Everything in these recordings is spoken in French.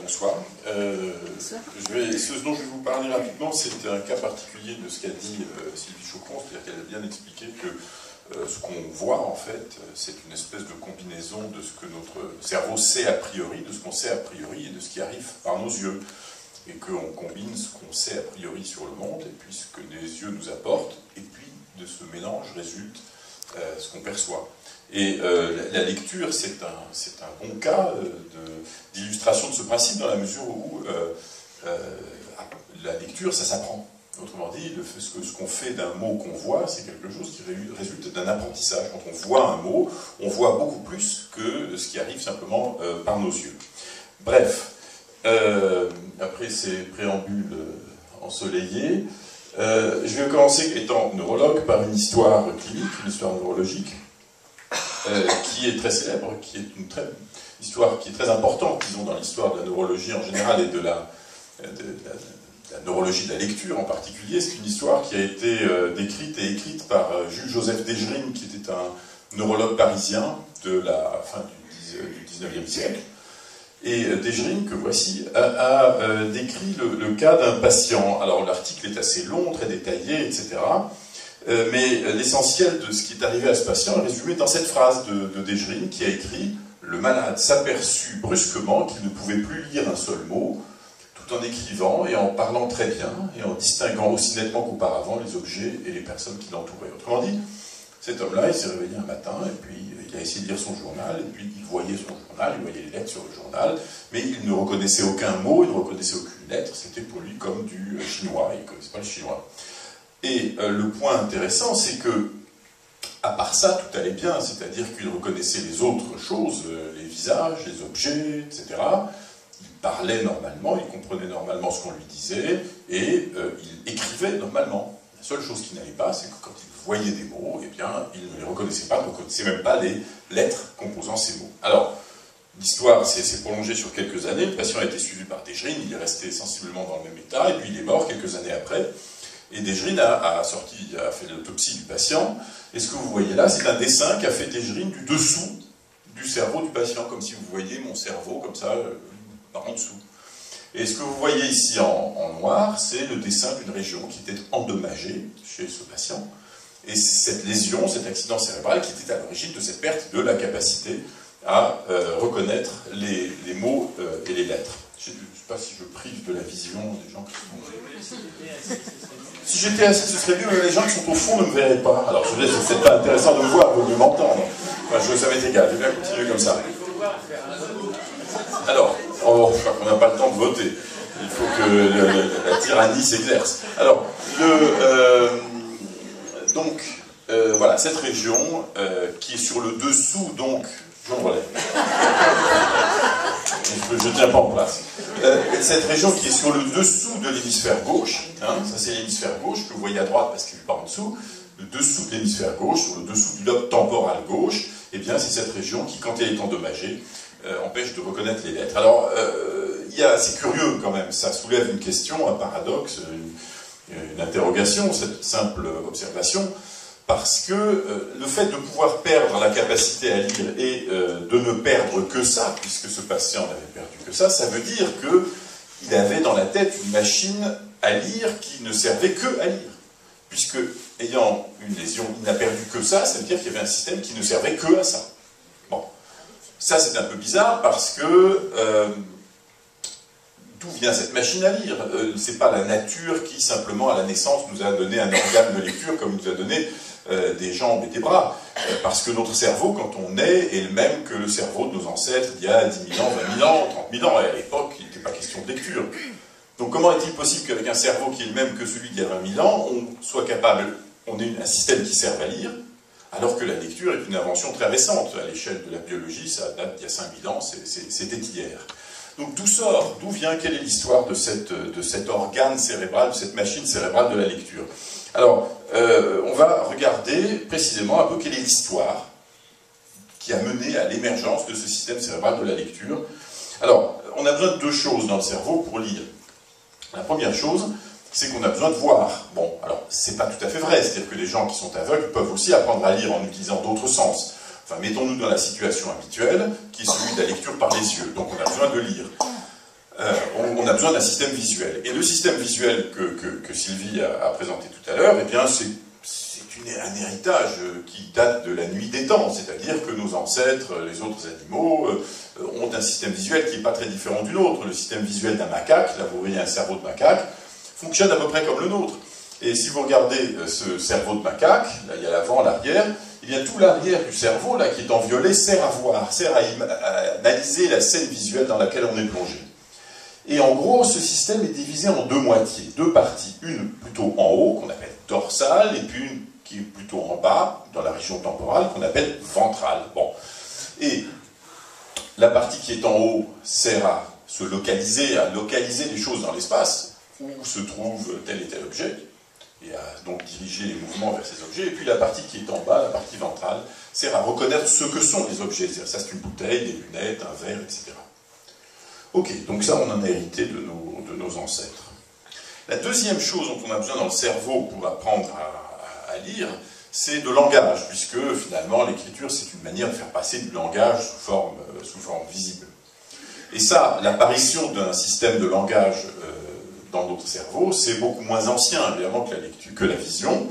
bonsoir. Ce dont je vais vous parler rapidement, c'est un cas particulier de ce qu'a dit Sylvie Chaucron, c'est-à-dire qu'elle a bien expliqué que ce qu'on voit, en fait, c'est une espèce de combinaison de ce que notre cerveau sait a priori, de ce qu'on sait a priori, et de ce qui arrive par nos yeux. Et qu'on combine ce qu'on sait a priori sur le monde, et puis ce que les yeux nous apportent, et puis de ce mélange résulte ce qu'on perçoit. Et la lecture, c'est un bon cas d'illustration de ce principe, dans la mesure où la lecture, ça s'apprend. Autrement dit, ce qu'on fait d'un mot qu'on voit, c'est quelque chose qui résulte d'un apprentissage. Quand on voit un mot, on voit beaucoup plus que ce qui arrive simplement par nos yeux. Bref, après ces préambules ensoleillés, je vais commencer, étant neurologue, par une histoire clinique, une histoire neurologique, qui est très célèbre, qui est une histoire qui est très importante, disons, dans l'histoire de la neurologie en général et de la neurologie de la lecture en particulier. C'est une histoire qui a été décrite et écrite par Jules-Joseph Desjrine, qui était un neurologue parisien de la fin du 19e siècle. Et Desjrine, que voici, a décrit le cas d'un patient. Alors l'article est assez long, très détaillé, etc. Mais l'essentiel de ce qui est arrivé à ce patient est résumé dans cette phrase de Desjrine qui a écrit « Le malade s'aperçut brusquement qu'il ne pouvait plus lire un seul mot, tout en écrivant et en parlant très bien, et en distinguant aussi nettement qu'auparavant les objets et les personnes qui l'entouraient. » Autrement dit, cet homme-là, il s'est réveillé un matin, et puis il a essayé de lire son journal, et puis il voyait son journal, il voyait les lettres sur le journal, mais il ne reconnaissait aucun mot, il ne reconnaissait aucune lettre, c'était pour lui comme du chinois, il ne connaissait pas le chinois. Et le point intéressant, c'est que, à part ça, tout allait bien, c'est-à-dire qu'il reconnaissait les autres choses, les visages, les objets, etc. Il parlait normalement, il comprenait normalement ce qu'on lui disait, et il écrivait normalement. La seule chose qui n'allait pas, c'est que quand il voyait des mots, eh bien, il ne les reconnaissait pas, il ne reconnaissait même pas les lettres composant ces mots. Alors, l'histoire s'est prolongée sur quelques années, le patient a été suivi par Desjrine, il est resté sensiblement dans le même état, et puis il est mort quelques années après. Et Desjrine a fait l'autopsie du patient, et ce que vous voyez là, c'est un dessin qu'a fait Desjrine du dessous du cerveau du patient, comme si vous voyez mon cerveau comme ça, par en dessous. Et ce que vous voyez ici en noir, c'est le dessin d'une région qui était endommagée chez ce patient. Et c'est cette lésion, cet accident cérébral qui était à l'origine de cette perte de la capacité à reconnaître les mots et les lettres. Je ne sais pas si je prive de la vision des gens qui sont... Si j'étais assis, ce serait mieux, mais les gens qui sont au fond ne me verraient pas. Alors, je ne sais, c'est peut-être pas intéressant de me voir, de m'entendre. Enfin, ça m'est égal, je vais bien continuer comme ça. Alors, je crois qu'on n'a pas le temps de voter. Il faut que la tyrannie s'exerce. Alors, voilà, cette région qui est sur le dessous, donc... Je me relève. Je ne tiens pas en place. Cette région qui est sur le dessous de l'hémisphère gauche, hein, ça c'est l'hémisphère gauche que vous voyez à droite parce qu'il n'est pas en dessous, le dessous de l'hémisphère gauche, sur le dessous du lobe temporal gauche, eh bien c'est cette région qui, quand elle est endommagée, empêche de reconnaître les lettres. Alors, c'est curieux quand même, ça soulève une question, un paradoxe, une interrogation, cette simple observation. Parce que le fait de pouvoir perdre la capacité à lire et de ne perdre que ça, puisque ce patient n'avait perdu que ça veut dire qu'il avait dans la tête une machine à lire qui ne servait que à lire. Puisque, ayant une lésion, il n'a perdu que ça veut dire qu'il y avait un système qui ne servait que à ça. Bon, ça c'est un peu bizarre parce que d'où vient cette machine à lire? C'est pas la nature qui, simplement, à la naissance, nous a donné un organe de lecture comme il nous a donné des jambes et des bras. Parce que notre cerveau, quand on naît, est le même que le cerveau de nos ancêtres il y a 10 000 ans, 20 000 ans, 30 000 ans. Et à l'époque, il n'était pas question de lecture. Donc comment est-il possible qu'avec un cerveau qui est le même que celui d'il y a 20 000 ans, on soit capable, on ait un système qui serve à lire, alors que la lecture est une invention très récente. À l'échelle de la biologie, ça date d'il y a 5 000 ans, c'était hier. Donc d'où vient, quelle est l'histoire de cet organe cérébral, de cette machine cérébrale de la lecture? Alors, on va regarder précisément un peu quelle est l'histoire qui a mené à l'émergence de ce système cérébral de la lecture. Alors, on a besoin de deux choses dans le cerveau pour lire. La première chose, c'est qu'on a besoin de voir. Bon, alors, c'est pas tout à fait vrai, c'est-à-dire que les gens qui sont aveugles peuvent aussi apprendre à lire en utilisant d'autres sens. Enfin, mettons-nous dans la situation habituelle, qui est celui de la lecture par les yeux. Donc on a besoin de lire. on a besoin d'un système visuel. Et le système visuel que Sylvie a présenté tout à l'heure, eh bien, c'est un héritage qui date de la nuit des temps, c'est-à-dire que nos ancêtres, les autres animaux, ont un système visuel qui n'est pas très différent du nôtre. Le système visuel d'un macaque, là vous voyez un cerveau de macaque, fonctionne à peu près comme le nôtre. Et si vous regardez ce cerveau de macaque, là il y a l'avant, l'arrière, eh bien tout l'arrière du cerveau, là qui est en violet, sert à voir, sert à analyser la scène visuelle dans laquelle on est plongé. Et en gros, ce système est divisé en deux moitiés, deux parties. Une plutôt en haut, qu'on appelle dorsale, et puis une qui est plutôt en bas, dans la région temporale, qu'on appelle ventrale. Bon. Et la partie qui est en haut sert à se localiser, à localiser les choses dans l'espace, où se trouve tel et tel objet, et à donc diriger les mouvements vers ces objets. Et puis la partie qui est en bas, la partie ventrale, sert à reconnaître ce que sont les objets. C'est-à-dire, ça c'est une bouteille, des lunettes, un verre, etc. Ok, donc ça on en a hérité de nos ancêtres. La deuxième chose dont on a besoin dans le cerveau pour apprendre à lire, c'est de langage, puisque finalement l'écriture c'est une manière de faire passer du langage sous forme visible. Et ça, l'apparition d'un système de langage dans notre cerveau, c'est beaucoup moins ancien évidemment que la vision,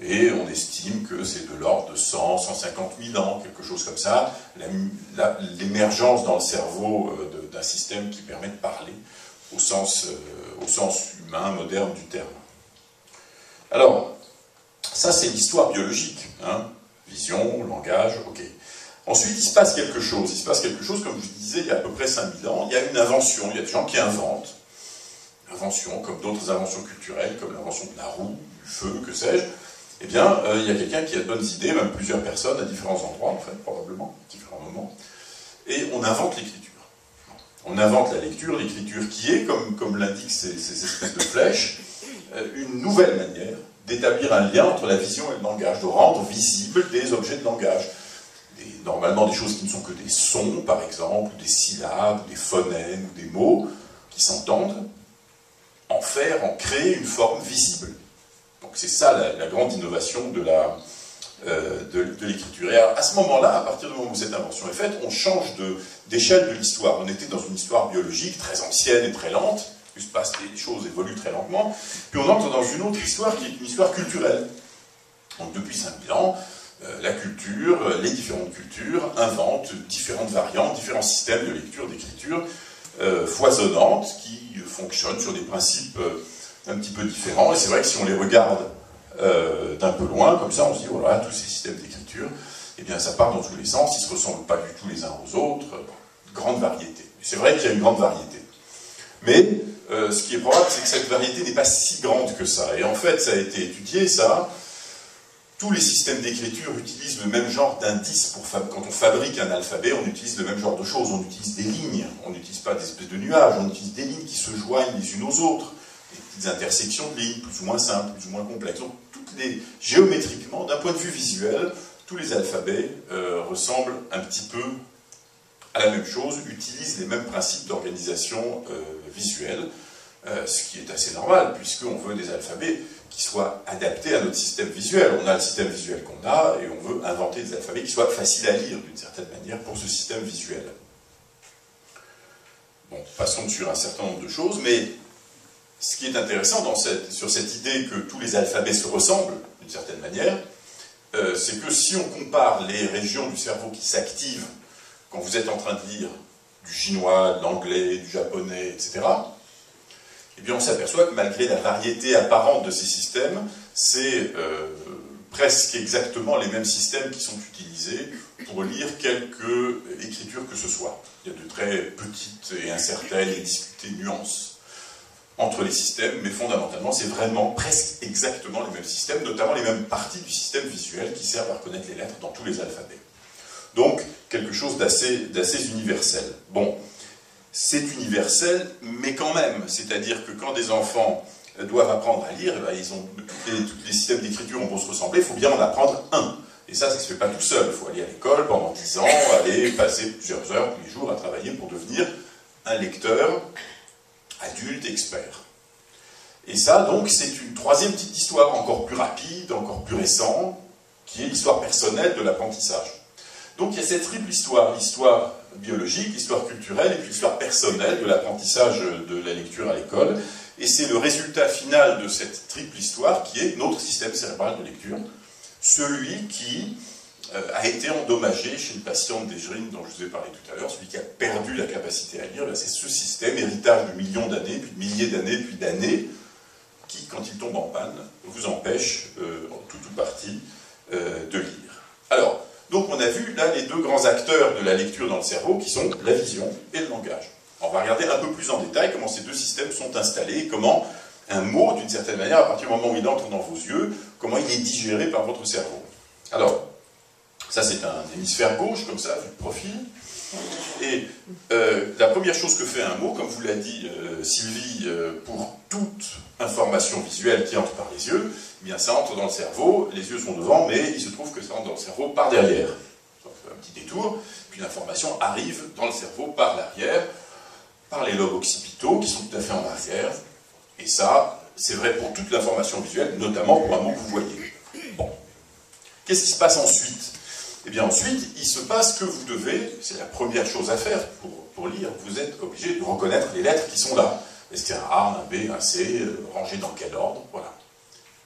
et on estime que c'est de l'ordre de 100, 150 000 ans, quelque chose comme ça, l'émergence dans le cerveau d'un système qui permet de parler au sens humain, moderne du terme. Alors, ça, c'est l'histoire biologique, hein. Vision, langage, ok. Ensuite, il se passe quelque chose. Il se passe quelque chose, comme je vous disais, il y a à peu près 5000 ans. Il y a une invention. Il y a des gens qui inventent. Invention, comme d'autres inventions culturelles, comme l'invention de la roue, du feu, que sais-je. Eh bien, il y a quelqu'un qui a de bonnes idées, même plusieurs personnes à différents endroits, en fait, probablement, à différents moments. Et on invente l'écriture. On invente la lecture, l'écriture qui est, comme l'indiquent ces espèces de flèches, une nouvelle manière d'établir un lien entre la vision et le langage, de rendre visibles des objets de langage. Normalement des choses qui ne sont que des sons, par exemple, ou des syllabes, ou des phonèmes, ou des mots qui s'entendent, en créer une forme visible. Donc c'est ça la grande innovation de l'écriture. Et à ce moment-là, à partir du moment où cette invention est faite, on change d'échelle de l'histoire. On était dans une histoire biologique très ancienne et très lente, il se passe les choses évoluent très lentement, puis on entre dans une autre histoire qui est une histoire culturelle. Donc depuis 5000 ans, la culture, les différentes cultures inventent différentes variantes, différents systèmes de lecture, d'écriture foisonnantes qui fonctionnent sur des principes un petit peu différents. Et c'est vrai que si on les regarde d'un peu loin, comme ça, on se dit, voilà, tous ces systèmes d'écriture, eh bien ça part dans tous les sens, ils ne se ressemblent pas du tout les uns aux autres, grande variété. C'est vrai qu'il y a une grande variété. Mais ce qui est probable, c'est que cette variété n'est pas si grande que ça. Et en fait, ça a été étudié, ça. Tous les systèmes d'écriture utilisent le même genre d'indices. Quand on fabrique un alphabet, on utilise le même genre de choses. On utilise des lignes, on n'utilise pas des espèces de nuages, on utilise des lignes qui se joignent les unes aux autres. Des petites intersections de lignes, plus ou moins simples, plus ou moins complexes. Donc, géométriquement, d'un point de vue visuel, tous les alphabets ressemblent un petit peu à la même chose, utilisent les mêmes principes d'organisation visuelle, ce qui est assez normal, puisqu'on veut des alphabets qui soient adaptés à notre système visuel. On a le système visuel qu'on a, et on veut inventer des alphabets qui soient faciles à lire, d'une certaine manière, pour ce système visuel. Bon, passons sur un certain nombre de choses, mais ce qui est intéressant sur cette idée que tous les alphabets se ressemblent, d'une certaine manière, c'est que si on compare les régions du cerveau qui s'activent quand vous êtes en train de lire du chinois, de l'anglais, du japonais, etc., eh bien on s'aperçoit que malgré la variété apparente de ces systèmes, c'est presque exactement les mêmes systèmes qui sont utilisés pour lire quelque écriture que ce soit. Il y a de très petites et incertaines et discutées nuances entre les systèmes, mais fondamentalement, c'est vraiment presque exactement les mêmes systèmes, notamment les mêmes parties du système visuel qui servent à reconnaître les lettres dans tous les alphabets. Donc, quelque chose d'assez universel. Bon, c'est universel, mais quand même, c'est-à-dire que quand des enfants doivent apprendre à lire, ben, tous les systèmes d'écriture vont se ressembler, il faut bien en apprendre un. Et ça ne se fait pas tout seul, il faut aller à l'école pendant 10 ans, aller passer plusieurs heures tous les jours à travailler pour devenir un lecteur adulte expert. Et ça, donc, c'est une troisième petite histoire, encore plus rapide, encore plus récente, qui est l'histoire personnelle de l'apprentissage. Donc il y a cette triple histoire, l'histoire biologique, l'histoire culturelle et puis l'histoire personnelle de l'apprentissage de la lecture à l'école. Et c'est le résultat final de cette triple histoire qui est notre système cérébral de lecture, celui qui a été endommagé chez une patiente d'Egerine dont je vous ai parlé tout à l'heure, celui qui a perdu la capacité à lire. C'est ce système, héritage de millions d'années, puis de milliers d'années, puis d'années, qui, quand il tombe en panne, vous empêche, en tout ou partie, de lire. Alors, donc on a vu là les deux grands acteurs de la lecture dans le cerveau, qui sont la vision et le langage. On va regarder un peu plus en détail comment ces deux systèmes sont installés, comment un mot, d'une certaine manière, à partir du moment où il entre dans vos yeux, comment il est digéré par votre cerveau. Alors, ça c'est un hémisphère gauche, comme ça, vu de profil. Et la première chose que fait un mot, comme vous l'a dit Sylvie, pour toute information visuelle qui entre par les yeux, eh bien ça entre dans le cerveau, les yeux sont devant, mais il se trouve que ça entre dans le cerveau par derrière. Donc un petit détour, puis l'information arrive dans le cerveau par l'arrière, par les lobes occipitaux, qui sont tout à fait en arrière. Et ça, c'est vrai pour toute l'information visuelle, notamment pour un mot que vous voyez. Bon. Qu'est-ce qui se passe ensuite? Eh bien ensuite, il se passe que vous devez, c'est la première chose à faire pour lire, vous êtes obligé de reconnaître les lettres qui sont là. Est-ce qu'il y a un A, un B, un C, rangé dans quel ordre, voilà.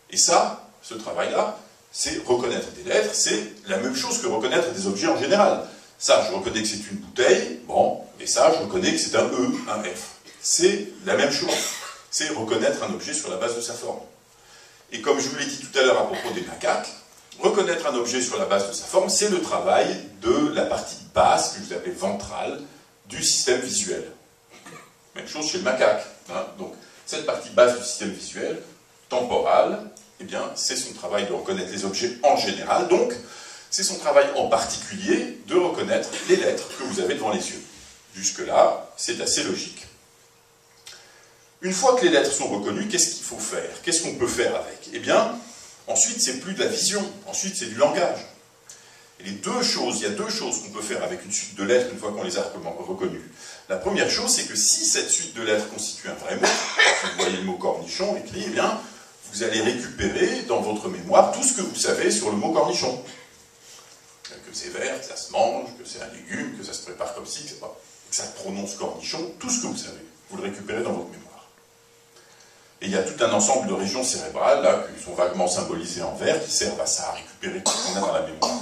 Et ça, ce travail-là, c'est reconnaître des lettres, c'est la même chose que reconnaître des objets en général. Ça, je reconnais que c'est une bouteille, bon, et ça, je reconnais que c'est un E, un F. C'est la même chose. C'est reconnaître un objet sur la base de sa forme. Et comme je vous l'ai dit tout à l'heure à propos des macaques, reconnaître un objet sur la base de sa forme, c'est le travail de la partie basse, que vous appelez ventrale, du système visuel. Même chose chez le macaque. Hein. Donc, cette partie basse du système visuel, temporale, eh bien, c'est son travail de reconnaître les objets en général. Donc, c'est son travail en particulier de reconnaître les lettres que vous avez devant les yeux. Jusque-là, c'est assez logique. Une fois que les lettres sont reconnues, qu'est-ce qu'il faut faire? Qu'est-ce qu'on peut faire avec? Eh bien, ensuite, c'est plus de la vision, ensuite c'est du langage. Et il y a deux choses qu'on peut faire avec une suite de lettres une fois qu'on les a reconnues. La première chose, c'est que si cette suite de lettres constitue un vrai mot, si vous voyez le mot cornichon écrit, eh bien, vous allez récupérer dans votre mémoire tout ce que vous savez sur le mot cornichon. Que c'est vert, que ça se mange, que c'est un légume, que ça se prépare comme ci, que ça prononce cornichon, tout ce que vous savez, vous le récupérez dans votre mémoire. Et il y a tout un ensemble de régions cérébrales, là, qui sont vaguement symbolisées en vert, qui servent à ça, à récupérer tout ce qu'on a dans la mémoire.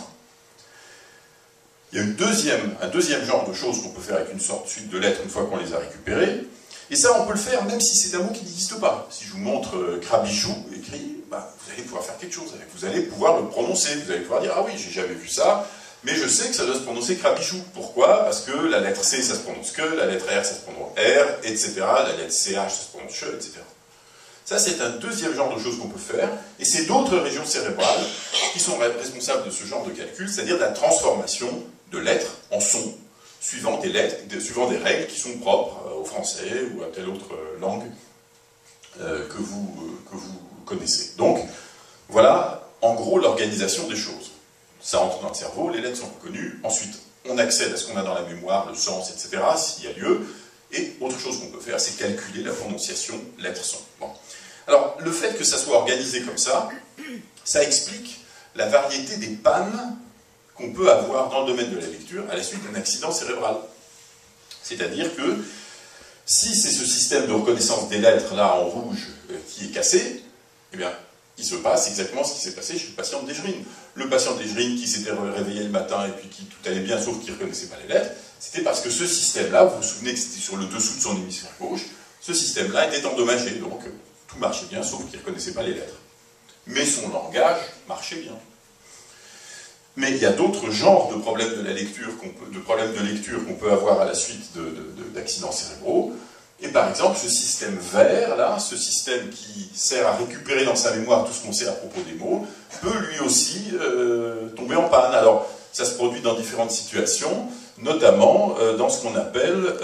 Il y a un deuxième genre de choses qu'on peut faire avec une sorte de suite de lettres une fois qu'on les a récupérées. Et ça, on peut le faire même si c'est un mot qui n'existe pas. Si je vous montre Crabichou écrit, bah, vous allez pouvoir faire quelque chose avec. Vous allez pouvoir le prononcer. Vous allez pouvoir dire, ah oui, j'ai jamais vu ça, mais je sais que ça doit se prononcer Crabichou. Pourquoi? Parce que la lettre C, ça se prononce que, la lettre R, ça se prononce R, etc. La lettre CH, ça se prononce CHE, etc. Ça, c'est un deuxième genre de choses qu'on peut faire, et c'est d'autres régions cérébrales qui sont responsables de ce genre de calcul, c'est-à-dire de la transformation de lettres en sons, suivant des règles qui sont propres au français ou à telle autre langue que vous connaissez. Donc, voilà, en gros, l'organisation des choses. Ça entre dans le cerveau, les lettres sont reconnues, ensuite, on accède à ce qu'on a dans la mémoire, le sens, etc., s'il y a lieu, et autre chose qu'on peut faire, c'est calculer la prononciation lettre-son. Bon. Alors, le fait que ça soit organisé comme ça explique la variété des pannes qu'on peut avoir dans le domaine de la lecture à la suite d'un accident cérébral. C'est-à-dire que si c'est ce système de reconnaissance des lettres là en rouge qui est cassé, eh bien, il se passe exactement ce qui s'est passé chez le patient d'Egerine. Le patient d'Egerine qui s'était réveillé le matin et puis qui tout allait bien sauf qu'il ne reconnaissait pas les lettres, c'était parce que ce système-là, vous vous souvenez que c'était sur le dessous de son hémisphère gauche, ce système-là était endommagé, donc tout marchait bien sauf qu'il ne reconnaissait pas les lettres. Mais son langage marchait bien. Mais il y a d'autres genres de problèmes de la lecture qu'on peut avoir à la suite d'accidents cérébraux. Et par exemple, ce système vert, là, ce système qui sert à récupérer dans sa mémoire tout ce qu'on sait à propos des mots, peut lui aussi tomber en panne. Alors, ça se produit dans différentes situations, notamment dans ce qu'on appelle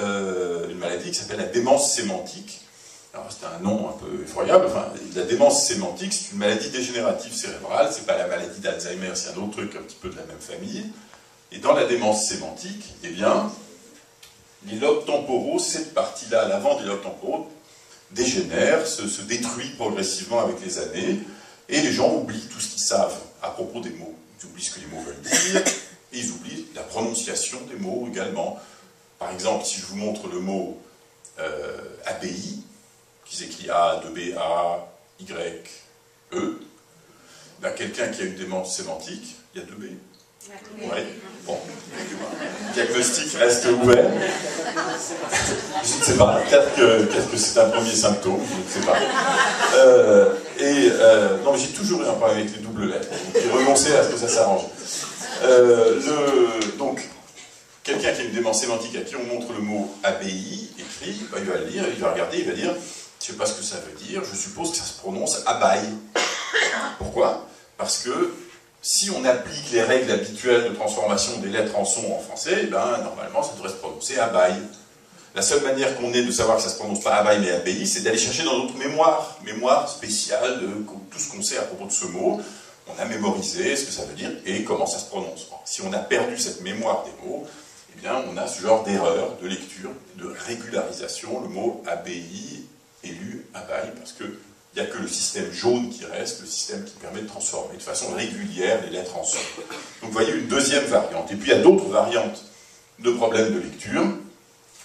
une maladie qui s'appelle la démence sémantique. Alors, c'est un nom un peu effroyable. Enfin, la démence sémantique, c'est une maladie dégénérative cérébrale. C'est pas la maladie d'Alzheimer, c'est un autre truc un petit peu de la même famille. Et dans la démence sémantique, eh bien, les lobes temporaux, cette partie-là, à l'avant des lobes temporaux, dégénère, se détruit progressivement avec les années, et les gens oublient tout ce qu'ils savent à propos des mots. Ils oublient ce que les mots veulent dire, et ils oublient la prononciation des mots également. Par exemple, si je vous montre le mot abbaye, qui s'écrit A-2-B-A-Y-E, ben, quelqu'un qui a une démence sémantique, il y a 2 B. Ouais. Bon, diagnostic reste ouvert. Je ne sais pas, peut-être que c'est un premier symptôme, je ne sais pas. Non, mais j'ai toujours eu un problème avec les doubles lettres, donc j'ai renoncé à ce que ça s'arrange. Donc, quelqu'un qui a une démence sémantique à qui on montre le mot abbaye, écrit, ben, il va le lire, il va regarder, il va dire, je ne sais pas ce que ça veut dire, je suppose que ça se prononce abaye. Pourquoi? Parce que si on applique les règles habituelles de transformation des lettres en sons en français, ben, normalement ça devrait se prononcer abaye. La seule manière qu'on ait de savoir que ça ne se prononce pas abaye mais abbaye, c'est d'aller chercher dans notre mémoire spéciale de tout ce qu'on sait à propos de ce mot. On a mémorisé ce que ça veut dire et comment ça se prononce. Si on a perdu cette mémoire des mots, eh bien on a ce genre d'erreur de lecture, de régularisation. Le mot abbaye est lu abaye parce que il n'y a que le système jaune qui reste, le système qui permet de transformer de façon régulière les lettres en sons. Donc vous voyez une deuxième variante. Et puis il y a d'autres variantes de problèmes de lecture,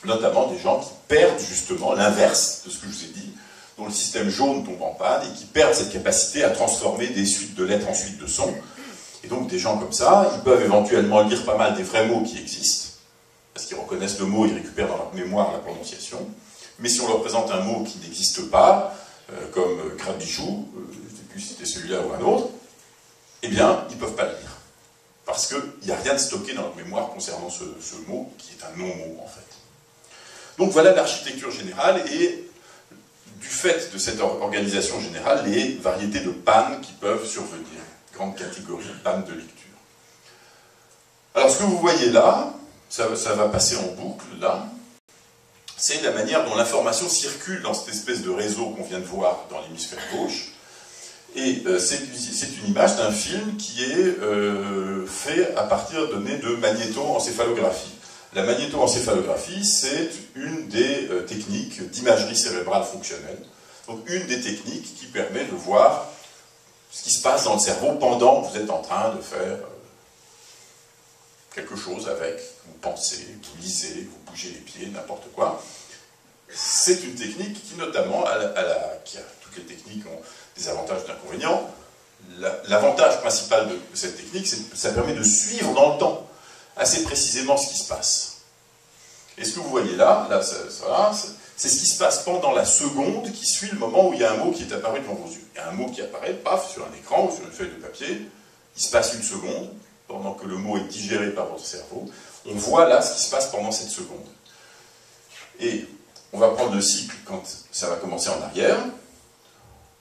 notamment des gens qui perdent justement l'inverse de ce que je vous ai dit, dont le système jaune tombe en panne et qui perdent cette capacité à transformer des suites de lettres en suites de sons. Et donc des gens comme ça, ils peuvent éventuellement lire pas mal des vrais mots qui existent, parce qu'ils reconnaissent le mot, ils récupèrent dans leur mémoire la prononciation. Mais si on leur présente un mot qui n'existe pas, comme crabichou, je ne sais plus si c'était celui-là ou un autre, eh bien, ils ne peuvent pas le lire. Parce qu'il n'y a rien de stocké dans leur mémoire concernant ce mot, qui est un non-mot, en fait. Donc voilà l'architecture générale, et du fait de cette organisation générale, les variétés de pannes qui peuvent survenir. Grande catégorie de pannes de lecture. Alors, ce que vous voyez là, ça va passer en boucle, là, c'est la manière dont l'information circule dans cette espèce de réseau qu'on vient de voir dans l'hémisphère gauche. Et c'est une image d'un film qui est fait à partir de données de magnétoencéphalographie. La magnétoencéphalographie, c'est une des techniques d'imagerie cérébrale fonctionnelle. Donc une des techniques qui permet de voir ce qui se passe dans le cerveau pendant que vous êtes en train de faire quelque chose avec, vous pensez, vous lisez, vous bougez les pieds, n'importe quoi. C'est une technique qui, notamment, toutes les techniques ont des avantages et des inconvénients. L'avantage principal de cette technique, c'est que ça permet de suivre dans le temps assez précisément ce qui se passe. Et ce que vous voyez là c'est ce qui se passe pendant la seconde qui suit le moment où il y a un mot qui est apparu devant vos yeux. Il y a un mot qui apparaît, paf, sur un écran ou sur une feuille de papier, il se passe une seconde, pendant que le mot est digéré par votre cerveau. On voit là ce qui se passe pendant cette seconde. Et on va prendre le cycle quand ça va commencer en arrière.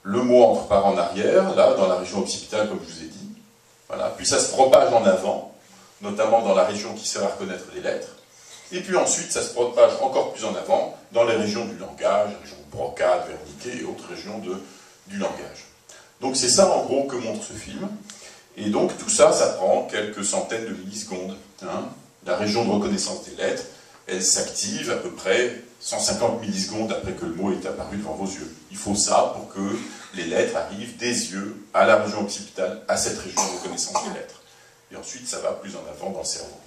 Le mot entre part en arrière, là, dans la région occipitale, comme je vous ai dit. Voilà. Puis ça se propage en avant, notamment dans la région qui sert à reconnaître les lettres. Et puis ensuite, ça se propage encore plus en avant, dans les régions du langage, les régions Broca, Wernicke et autres régions du langage. Donc c'est ça, en gros, que montre ce film. Et donc tout ça, ça prend quelques centaines de millisecondes. Hein. La région de reconnaissance des lettres, elle s'active à peu près 150 millisecondes après que le mot est apparu devant vos yeux. Il faut ça pour que les lettres arrivent des yeux à la région occipitale, à cette région de reconnaissance des lettres. Et ensuite, ça va plus en avant dans le cerveau.